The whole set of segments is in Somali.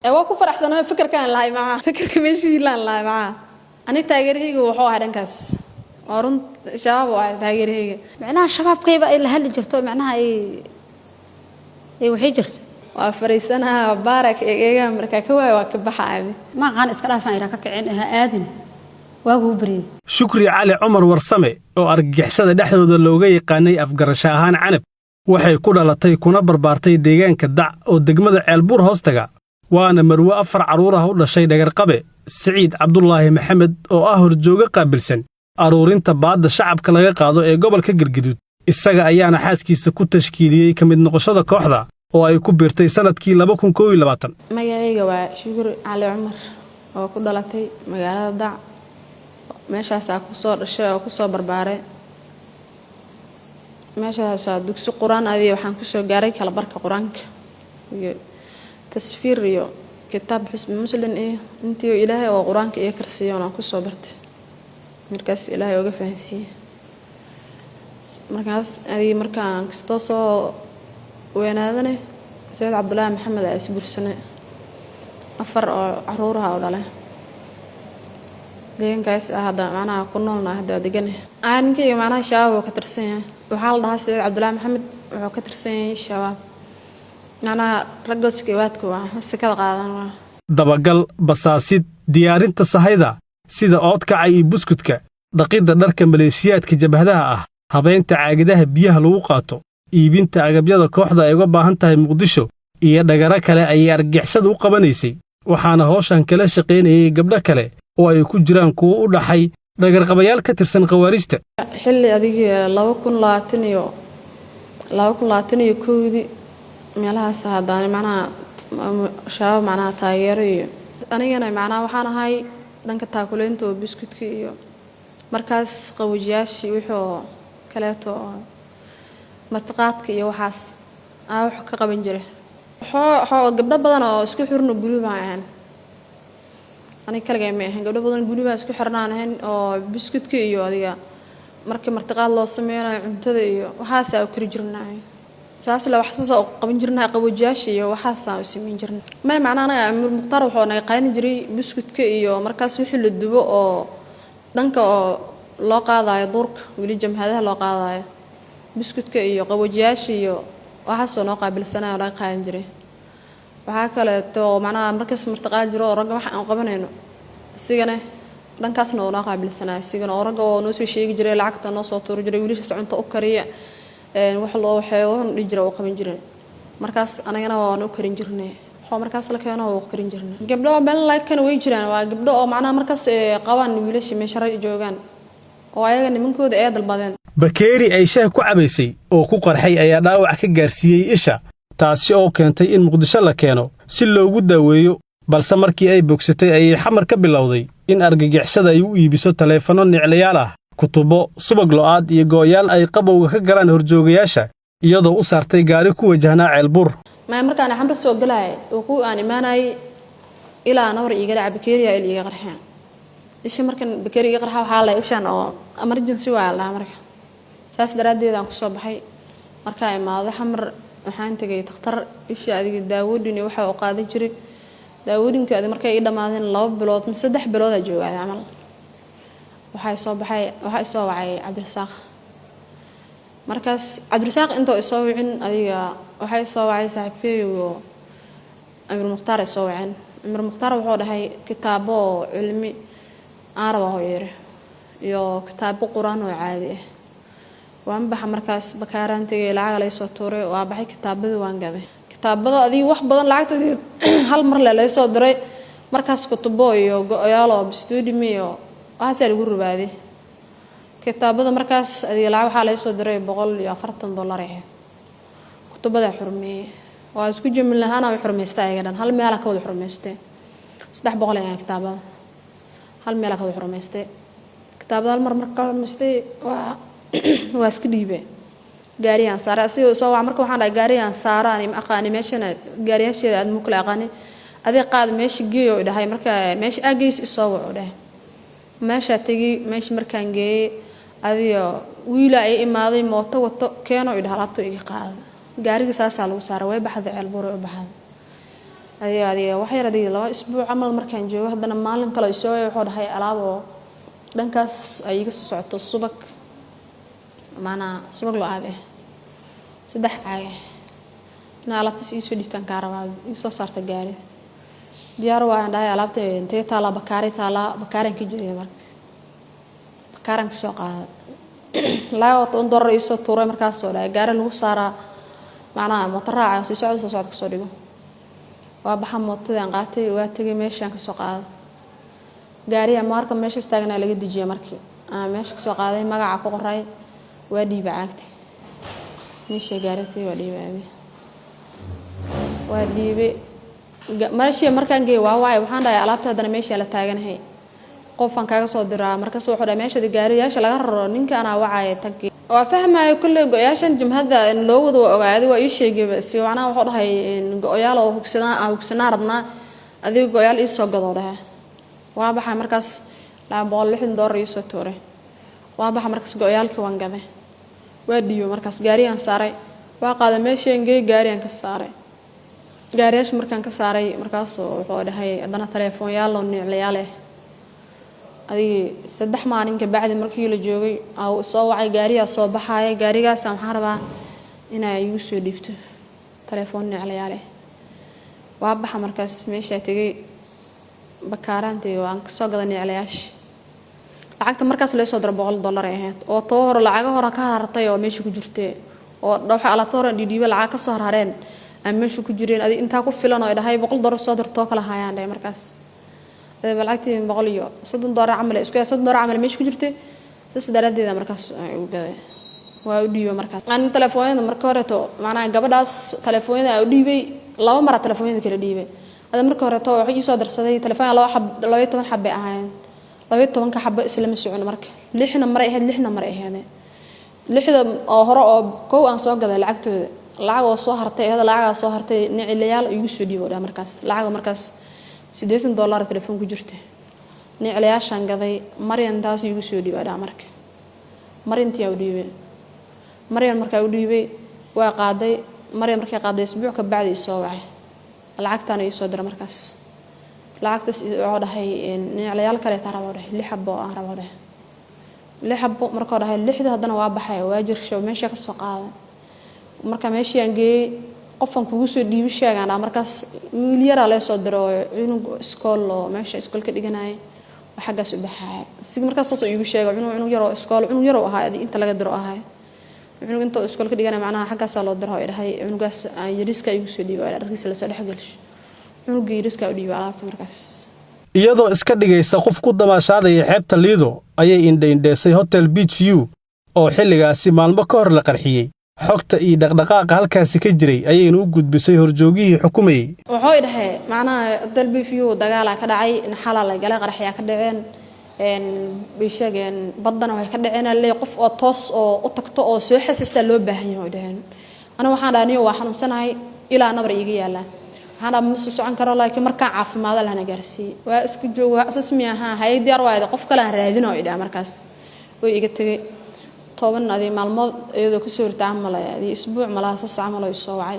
أوقف فرح سنة فكر كان لاي معاه فكر كمشي لا معاه أنا تاجري وحوا هذا كاس أرون شباب واحد تاجري معناها شباب قيبة إلا هل جرتوا معناها إيه وحي جرت وفريسنا بارك إيه أمريكا كوا وكبح عامي ما قان إسكالافان إراك كعينها آدم واجو بري شكري علي عمر ورسمي oo argagixisada dhexdooda looga yaqaanay afgarasho ahaan canab waxay ku dhalatay kuna barbaartay deegaanka dac oo degmada ceelbuur hoostaga waana marwo 4 caruur ah u dhashay dhagarqabe Saciid Cabdullaahi Maxamed oo ah horjooga qaabilsan aruurinta baadda shacabka laga qaado ee gobolka Galgaduud isaga ayaana xaaskiisa ku tashkiiliyay kamid noqoshada kooxda oo ay ku biirtay sanadkii 2021 magacayga waa Shukri Cali Cumar oo ku dhalatay magaalada dac meeshaas ku soo dhashay oo ku soo barbaaray meeshaas dugsi quraan adii waxaan ku soo gaaray kala barka quraanka iyo tasfiir iyo kitaab xisbi muslim intii ilaahay oo quraanka iyo karsiyo aan ku soo bartay markaas ilaahay uga fahansiiyay markaas adii markaan soo weenaadane Saciid Cabdullaahi Maxamed ay isbuursanay 4 oo caruur ah oo dhalay deegaankaas hada macnaha ku noolna hada degan aankii macnaha shabaab ka tirsan yahay waxa la dhahaa Saciid Cabdullaahi Maxamed wuxuu ka tirsan yahay shabaab macnaha ragooskii waadku waa sikada qaadan waa dabagal basaasid diyaarinta sahayda sida oodkaca iyo buskudka dhaqidda dharka maleeshiyaadka jabhadaha ah habeynta caagadaha biyaha lagu qaato iibinta agabyada kooxda ay uga baahan tahay Muqdisho iyo dhagara kale ay argagixisada u qabanaysay waxaana hawshan kala shaqeynayay gabdho kale oo ay ku jiraan kuwa u dhaxay dhagarqabayaal ka tirsan qawaarista xilli adiga 2020 meelahaas hadaan macnaha shabaab macnaha taageero iyo anigana macnaha waxaan ahay dhanka taakuleynta oo biskudka iyo markaas qawajiyaashii wuxuu kaleeto matqaadka iyo waxaas wax ka qaban jiray gabdho badan oo isku xirno gurigaan أنا كلجة ما هن قبل بدن جولي بس كحرنا هن أو بسكوت كيو هذيا مركب مرتقال الله سمينا عمتدي وحاسة وكرجرنا ساس لو حساسة قبل جرنا قوي جاشي وحاسة وسمين جرنا ما معناه أنا أمر مختار وحنا قاين جري بسكوت كيو مركز وحل الدبو أو دنك أو لاقى ذا يدورك ولي جم هذا لاقى ذا بسكوت كيو قوي جاشي وحاسة نقابل سنة ولا قاين جري وهكذا تو معنا مركز مرتقال جرو رجع وحنا قبلنا السجنة لان كاسنا ولا قبل السنة السجنة ورجع ونسوي شيء جري العقد النص وطور جري وليش سعون تأكرية وحلا وحيوان يجرا وقبل جري مركز أنا ونوكرين جرني هو مركز لك أنا وقرين جرني قبله بين لايك كانوا يجرين وقبله معنا مركز قوان وليش مشاري جوجان وأيضا من كود أيد البدن بكيري أي شيء كعبيسي أو كقرحي أي داوع كجارسية إيشا taasi oo keentay in Muqdisho la keeno si loogu daweeyo balse markii ay bogsatay ay xamar ka bilowday in argagixisada ay u iibiso taleefano niclayaal ah kutubo subag loo-aad iyo gooyaal ay qabowga ka galaan horjoogayaasha iyadoo u saartay gaari ku wajahna ceelbuur ma markaan xamar soo galay oo ku aan imaanay ilaa nawr iiga lacab Bakeeriya iiga qarxaan isha markaan Bakeeriya qarxa waxa la ishaan oo emergency waa la markaa saas daraadeed aan ku soo baxay markaa imaado xamar waxaan tagay dhakhtar isha adiga daawadin waxa uu qaadan jiray daawadinka adiga markay ii dhamaadeen 2 bilood mise 3 bilood ay joogay amal waxa soo wacay Cabdirasaaq markaas Cabdirasaaq inta ay soo wicin adiga waxa soo wacay saaxiibkeeyo Amir Mukhtaar soo wacin Amir Mukhtaar wuxuu dhahay kitaabo cilmi araba hooyere iyo kitaabo quraan oo caadi ah waan baxa markaas bakaaraan tagay lacag la soo tuuray waa baxay kitaabada waan gaday kitaabada adii wax badan lacagtadii hal mar la soo diray markaas kutubo iyo go'ayaal oo studio waxa lagu rubaaday kitaabada markaas adii lacag waxa la soo diray $140 ah kutubada xurmiyay waa isku jimilahana way xurmaystay ayadan hal meel ka wada xurmaystay 300 ah kitaabada hal meel ka wada xurmaystay kitaabada hal mar ka xurmaystay waa iska dhiibay gaariyaan saara sidoo soo wax marka waxaan gaariyaan saaraan ima aqaan meeshana gaariyaasheeda aad mukla aqaan adii qaad meesha geeyo dhahay marka meesha ageys soo waco dhahay meesha tagi meesha markaan geeyay adii wiila ay imaaday mooto wato keeno dhahay laabto iga qaad gaariga saasa lagu saaray way baxday ceelbuur u baxay adiga wax yar adiga 2 isbuuc amal markaan joogo hadana maalin kale soo wuxuu dhahay alaabo dhankaas ay iga soo socoto subag maana subag loo aade 3 caag na alaabta soo dhigtan ka rabaa soo saarta gaari diyaar waan dhahay alaabta intee taala bakaaran ka jiray marka bakaaran soo qaad laayo $1 isoo tuuray markaas soo dhahay gaari lagu saaraa maana motor raaca soo socda ka soo dhigo waa baxa mootada aan qaatay waa tagay meeshaan ka soo qaaday gaariga marka meesha istaagna laga dijiyay markii meesha ka soo qaaday magaca ku qoray waa dhiibay caagti meesha gaartay waa dhiibay markii markaan geey waxaan dhahay alaabta hadana meesha la taaganahay qofan kaaga soo diraa markaas wuxuu dhahay meesha gaariyaasha laga raro ninka ana wacay tag waa fahmayo kulli go'yaashan jumhada in loo wado ogaaday waa ii sheegay si waana wuxuu dhahay go'yaal oo hugsanaa rabnaa adiga go'yaal ii soo gado dhahay waa baxay markaas $260 ii soo tuuray waa baxay markaas go'yaalkii waan gaday waa dhiibo markaas gaariyan saaray waa qaaday meeshaan geey gaariyan ka saaray gaariyaasha markaan ka saaray markaas wuxuu dhahay hadana telefoon yaal oo niclayaal adiga 3 maalin ka bacdi markii la joogay soo wacay gaariga soo baxay gaarigaas waxaan rabaa inay igu soo dhiibto telefoon niclayaal waa baxa markaas meesha tagay bakaaraantay waan ka soo gaday niclayaash lacagta markaas la soo diro $100 ahayd oo toor lacag hore ka hartay oo meesha ku jirtay oo dhawax alaabta hore dhiiba lacag ka soo hareen aan meesha ku jireen adiga inta ku filan oo dhahay $100 soo dirto kala hayaan dhahay markaas lacagtii $130 camal isku $30 camal meesha ku jirtay sadaradeeda markaas u gaday waa u dhiibo markaas aan telefoonada marka hore to macna gabadhaas telefoonada u dhiibay 2 mar telefoonada kala dhiibay hada marka hore to waxa ii soo dirsaday telefoon 12 xabbe ahayn 12 ka xabbe isla ma socon marka 6 mar ay ahayd 6 mar ay ahayd 6 oo hore oo koow aan soo gaday lacagtooda lacag oo soo hartay lacag soo hartay niclayaal igu soo dhiibo markaas lacag markaas $80 telefoon ku jirtay niclayaashan gaday Maryan taas igu soo dhiibay marka Maryantii u dhiibay Maryan marka u dhiibay waa qaaday Maryan markay qaaday isbuuc ka bacdi soo wacay lacagtaan ay soo diray markaas lacagtaas oo dhahay niclayaal kale tarabo dhahay 6 xabbo aan rabo dhahay 6 xabbo marka dhahay 6 hadana waa baxay waa jirsho meesha ka soo qaaday marka meeshii aan geeyay qofan kugu soo dhiibay sheegan markaas wiil yar la soo diro inuu iskool meesha iskool ka dhiganay waxa gaas u baxay si markaas soo iigu sheegay inuu yar oo iskool inuu yar oo ahaa inta laga diro ahaa inuu inta iskool ka dhiganay macnaha xaggaas loo diro oo dhahay inuu gaas yariska igu soo dhiibay dharkiisa la soo dhaxgalish inuu yariska u dhiibay alaabta markaas iyadoo iska dhigaysa qof ku damaashaadaya xeebta Lido ayay indheysay Hotel Beach View oo xilligaasi maalmo ka hor la qarxiyay xogta iyo dhaqdhaqaaqa halkaas ka jiray ayaynu u gudbisay horjoogihii xukumayay wuxuu dhahay macnaha Hotel Beach View dagaal ka dhacay in xalal la galay qarxiya ka dhaceen bishagan badana way ka dhaceen leey qof oo toos oo u tagto oo soo xasista loo baahan yahay dhahan ana waxaan dhaaniyo waa xanuunsanahay ilaa nabar iga yaala waxaan ma soo socon karo laakiin marka caafimaad lana gaarsiin waa iska joog waa asasmi ahaa hay diyaar waayda qof kale aan raadino ida markaas way iga tagay 10 adii maalmood iyadoo ku soo irtaamalay adii isbuuc malaasas camal oo soo wacay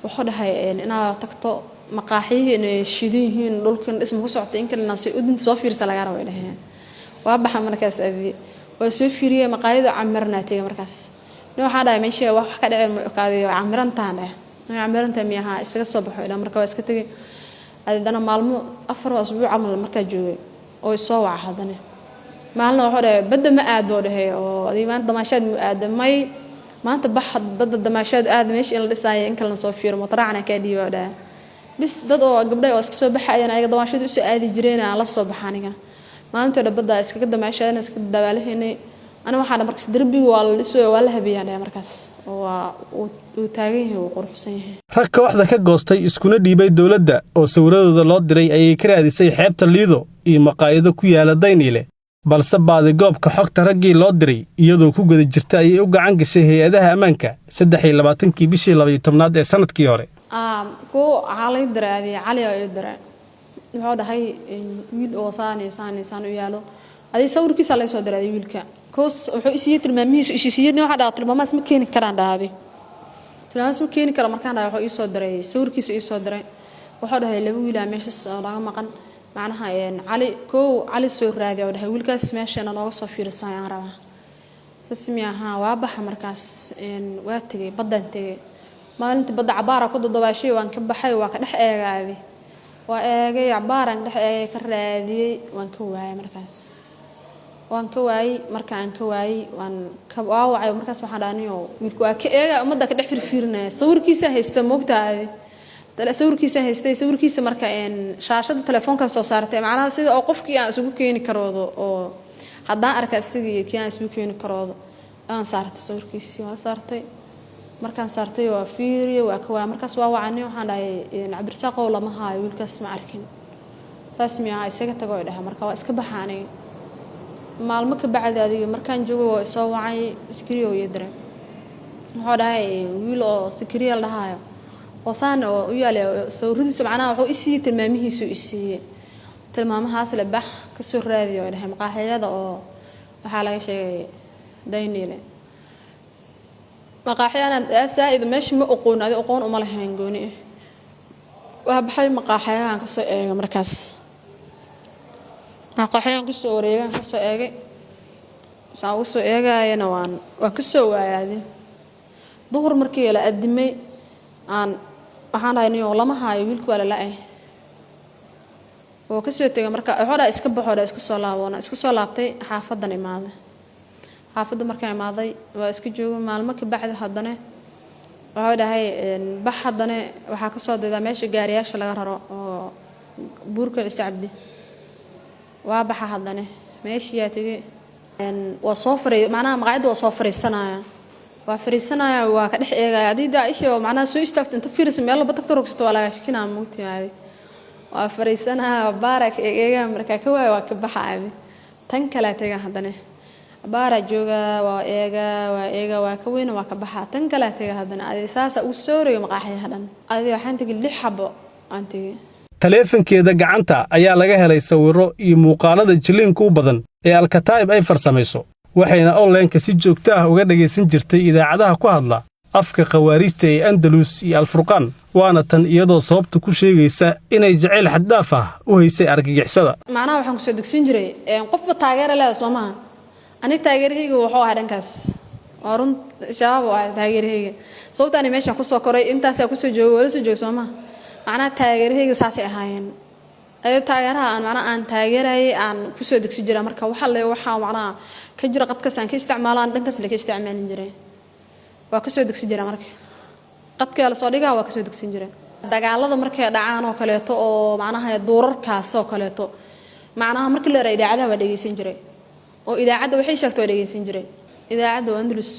wuxuu dhahay inaa tagto maqaaxihi inay shidiin dhulkan dhismo ku socotay in kalena si udin soo fiirsa laga rabo dhahay waa baxa markaas adii waa soo fiiriyay maqaayada camirna tagay markaas waxa dhahay meesha wax ka dhacay qaadiyo camirantaan camirantaa miyaha isaga soo baxo ilaa markaa iska tagay adana maalmo 4 asbuuc camal markaa joogay oo soo waca hadana maalna wuxuu dhahay badda ma aado dhahay oo adiimaan damaashaad mu aadamay maanta baxad badda damaashaad aad meesha in la dhisay in kala soo fiiro motoracna ka dhiibo dhahay bis dad oo gabdhay oo iska soo baxayeen ayaga damaashaad u soo aadi jireen aan la soo baxaniga maalinta badda iska damaashaadna iska dabaalaheynay ana waxaan markaas darbiga waa la dhisay waa la habiyaan markaas waa uu taagan yahay oo quruxsan yahay rag kooxda ka goostay iskuna dhiibay dawladda oo sawiradooda loo diray ayay ka raadisay xeebta Lido iyo maqaayado ku yaala Daynile balse baadi goobka xogta raggii loo diray iyadoo ku gada jirta ayay u gacan gashay hay'adaha ammaanka 23 bishii 12 ee sanadkii hore ku cali daraadi cali oo daraa wuxuu dhahay wiil oo saan u yaalo adii sawirkiisa la soo diray wiilka koos wuxuu isii tilmaamihiisa isisiiyay waxa dhaaf tilmaamaas ma keeni karaan dhaaday tilmaamaas ma keeni karo markaan wuxuu ii soo diray sawirkiisa ii soo diray wuxuu dhahay laba wiil meeshas oo laga maqan macnaha cali soo raadiyo oo dhahay wiilkaas meeshana nooga soo fiirsan aan rabaa tasmiyaha waa baxa markaas waa tagay badan tagay maalintii badda cabaara ku dadabaashay waan ka baxay waa ka dhex eegaaday waa eegay cabaaran dhex eegay ka raadiyay waan ka waayay markaas markaan ka waayay waan ka waawacay markaas waxaan dhaaniyo wiilku waa ka eega umada ka dhex firfiirnaa sawirkiisa haysta moogtahay sawirkiisa marka shaashada telefoonka soo saartay macnaha sida oo qofkii aan isugu keeni karoodo oo haddaan arka isaga kii aan isugu keeni karoodo aan saartay sawirkiisa waa saartay markaan saartay waa fiiriyo waa ka waayay markaas waa wacani waxaan dhahay Cabdirasaaq oo lama haayo wiilkaas ma arkin taas miyaa isaga tago dhahay marka waa iska baxaanay maalmo ka bacdi adiga markaan joogo waa soo wacay iskriyo iyo dareen wuxuu dhahay wiil oo iskriyo lahayo وصان ويالي سوردي سبحانه وحو إسي تلمامه سو إسي تلمامها أصل بح كسر راديو ده مقاحية ده أو حاله شيء ديني له مقاحية أنا سائد مش مقون هذا أقون أمله هنجوني وبحي مقاحية عن كسر مركز مقاحية عن كسر وريجا كسر ساو كسر ينوان وكسر ويادي ظهر مركي لا أدمي aan waxaan haynayo lama haayo wiilku wala la'ay oo ka soo tagay marka xoolo iska baxo iska soo laabana iska soo laabtay xaafadan imaaday xaafada markay imaaday waa iska joogo maalmo ka bacdi hadana waxa dhahay bax hadana waxa ka soo dayda meesha gaariyaasha laga raro oo buurka Cabdi waa baxa hadana meeshii yaa tagay waa soo faray macnaha maqaayada waa soo fariisanaya وفريسنا وكده إيه عادي ده إيش هو معناه سوي استفت أنت فريس ميلا بتقدر تروح على شكلنا موت يعني وفريسنا بارك إيه أمريكا كوا وكبح عادي تنكلا تيجا هذانه بارك جوجا وإيجا وكوين وكبح تنكلا تيجا هذانه هذه أساس وسوري مقاحي هذان هذه وحين تقول لي حبة أنت taleefankeeda gacanta ayaa laga helay sawirro iyo muuqaalada jiliinku badan ee Al-Kataib ay farsamayso waxayna online-ka si joogto ah uga dhageysan jirtay idaacadaha ku hadla afka khawaarijta ee Andalus iyo Al-Furqan waana tan iyadoo sababta ku sheegaysa inay jacayl xad dhaaf ah u haysay argagixisada macnaha waxaan ku soo degsin jiray qofba taageero leh Soomaa ani taageerahayga wuxuu ahaa dhankaas orun shabaab waa taageerahayga sababta ani meesha ku soo koray intaas ku soo joogo wala soo joogo Soomaa macnaha taageerahayga saasi ahaayeen ay taageeraha aan macnaha aan taageeray aan ku soo degsi jiray marka waxa macnaha ka jira qadka san ka isticmaalaan dhankaas la ka isticmaalin jiray waa ka soo degsi jiray marka qadka la soo dhigaa waa ka soo degsin jiray dagaalada markay dhacaan oo kaleeto oo macnaha doorarkaas oo kaleeto macnaha markii la raadiyo idaacadaha waa dhageysan jiray oo idaacada waxay sheegtay waa dhageysan jiray idaacada Andalus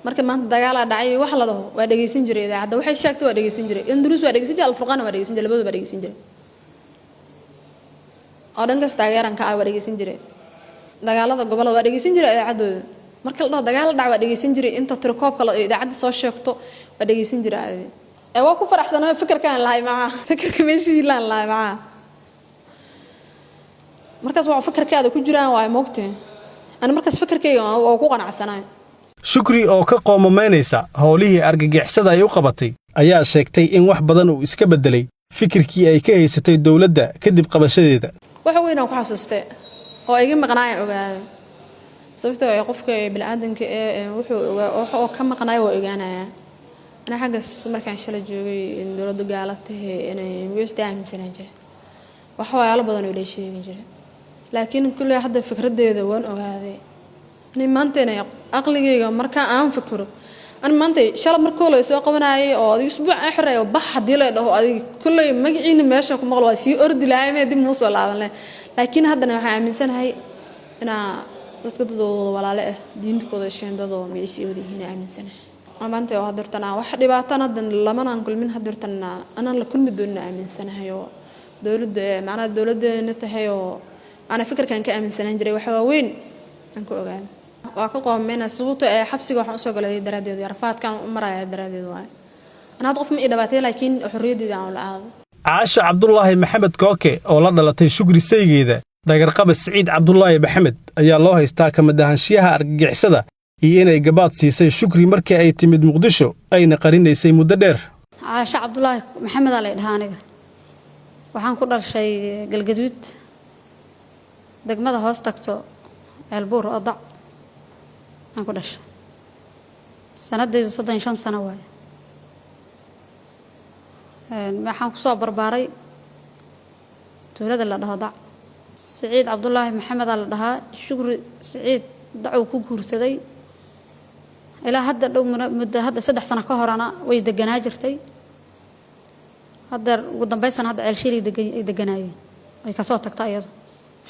marka maanta dagaal dhacay wax la dhaho waa dhageysan jiray idaacada waxay sheegtay waa dhageysan jiray Andalus waa dhageysan jiray Al-Furqan waa dhageysan jiray labadaba waa dhageysan jiray oo dhankaas taageeranka ah waa dhageysan jiray dagaalada gobolada waa dhageysan jiray idaacadooda marka la dhaho dagaal dhac waa dhageysan jiray inta tirakoobka la idaacada soo sheegto waa dhageysan jiray waa ku faraxsanahay fikirkan lahay fikirka meeshii laan lahay markaas waa fikirkaada ku jiraan waa moogtay ana markaas fikirkayga oo ku qanacsanahay Shukri oo ka qoomameynaysa howlihii argagixisada ay u qabatay ayaa sheegtay in wax badan uu iska bedelay fikirkii ay ka haysatay dawladda kadib qabashadeeda waxa weyn oo ku xasuustay oo iga maqnaayay ogaaday sababtoo ay qofka bini'aadanka wuxuu ka maqnaay oo ogaanaya ana xagas markaan shalay joogay in dawladdu gaalatay inay weestaaminsan jiray waxyaalo badan oo leesheegin jiray laakiin kulli hadda fikradeeda waan ogaaday ani maantana aqligayga marka aan fikiro أنا ما أنتي شلون مركولة يسوق قبناي أو يسبوع آخر أو بحد يلا ده هو كل مجيء ماشى كم غلوا سي أرد لا ما دي موصل عمله لكن هذا أنا حامل إنسان هاي أنا تذكر ولا لا دين كذا شيء ده ميسي ودي هنا عامل إنسان ما أنتي وهدرتنا واحد بعتنا دن لما نقول من هدرتنا أنا لكل بدون عامل إنسان هايو دولد معنا دولد نتهايو أنا فكر كان كأمن إنسان جري وحوين أنكو أقول وأكو من الصوت حبسي وحنا سوقل دراديد يرفعت كان مرة دراديد واي أنا أضيف من إدباتي لكن حرية دي عن العاض عاشا عبد الله محمد كوكي أو لدلتي شكري سيجيدة داير قبل سعيد عبد الله محمد أي الله يستاك مدهنشيها أرجعسده هي إن إجابات سي شكري مركي أي تمد مقدشو أي نقرين يسي مددر عاشا عبد الله محمد على إدهانك waxaan ku dhashay galgaduud degmada hoos tagto ceelbuur oo dac aan ku dhashay sanadaydu 35 sano waaye waxaan ku soo barbaaray tuulada la dhaho dac سعيد عبد الله محمد على الدها شكر سعيد دعو كوكور سدي إلى هذا لو مدة هذا 6 سنة كهرانا ويدقنا جرتي هذا قدام بيسنا هذا عالشيل يدقناي أي كسوتك تأيض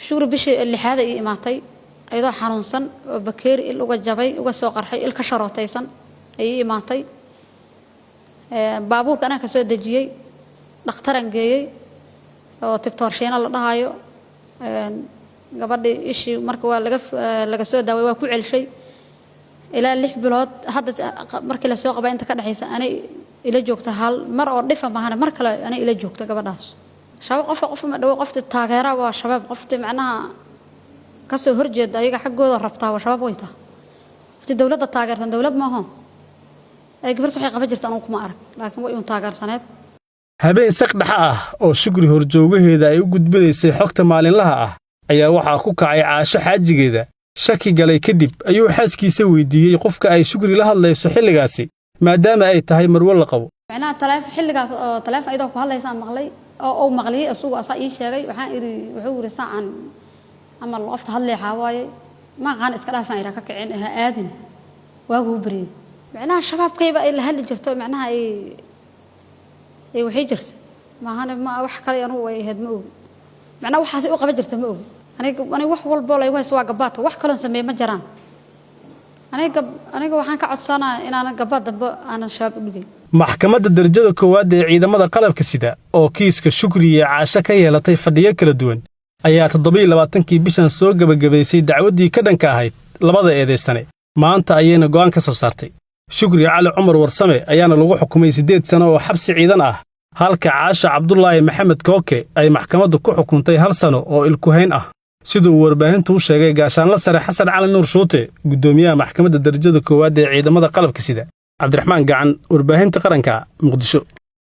شكر بشي اللي هذا إيماتي أيضا حنونسن بكير اللي وجبي وسوق رحي الكشراتيسن أي إيماتي بابور أنا كسود دجيي نختارن جاي أو تكتور شينا الله هايو gabadhii ishii marka waa laga soo daaway waa ku celshay ilaa 6 bilood hadda markii la soo qabay inta ka dhaxaysa anay ila joogta hal mar oo dhifa maahan mar kale anay ila joogta gabadhaas shabaab qof ma dhaw qofta taageera waa shabaab qofta macnaha ka soo horjeeda ayaga xaqooda rabtaa waa shabaab wayta qofta dawladda taageersan dawlad ma aha ay gabartu waxay qaban jirtaan kuma arag laakiin way u taageersaneed habeen saqdhaxa ah oo shukri horjoogaheeda ay u gudbinaysay xogta maalinlaha ah ayaa waxaa ku kacay caasho xaajigeeda shaki galay kadib ayuu xaaskiisa weydiiyey qofka ay shukri la hadlayso xilligaasi maadaama ay tahay marwo la qabo macnaha taleefan xilligaas oo taleefan ayadoo ku hadlaysa maqlay oo maqliyay asugu asaa ii sheegay waxaan wuxuu yiri saacan ama qofta hadlay xawaaye ma qaan iska dhaafan ira ka kicin aadin waagu bari macnaha shabaabkayba ay la hadli jirto macnaha ay waxay jirto ma wax kale anu way had ma og macna waxaas u qaban jirto ma og aniga wax walba lay ways waa gabaad wax kale sameey ma jiraan aniga waxaan ka codsanaa inaan gabaad dambe aan shabaab u dhigay maxkamadda darajada koowaad ee ciidamada qalabka sida oo kiiska shukri iyo caasho ka yeelatay fadhiyo kala duwan ayaa 27kii bishan soo gabagabaysay dacwadii ka dhanka ahayd labada eedeysane maanta ayayna go'aan ka soo saartay shukri cali cumar warsame ayaana lagu xukumay 8 sano oo xabsi ciidan ah halka caasha cabdullaahi maxamed kooke ay maxkamaddu ku xukuntay 1 sano oo ilkuhayn ah sidoo warbaahintu u sheegay gaashaanla sare xasan cali nuur shuute gudoomiyaha maxkamadda darajada koowaad ee ciidamada qalabka sida cabdiraxmaan gacan warbaahinta qaranka muqdisho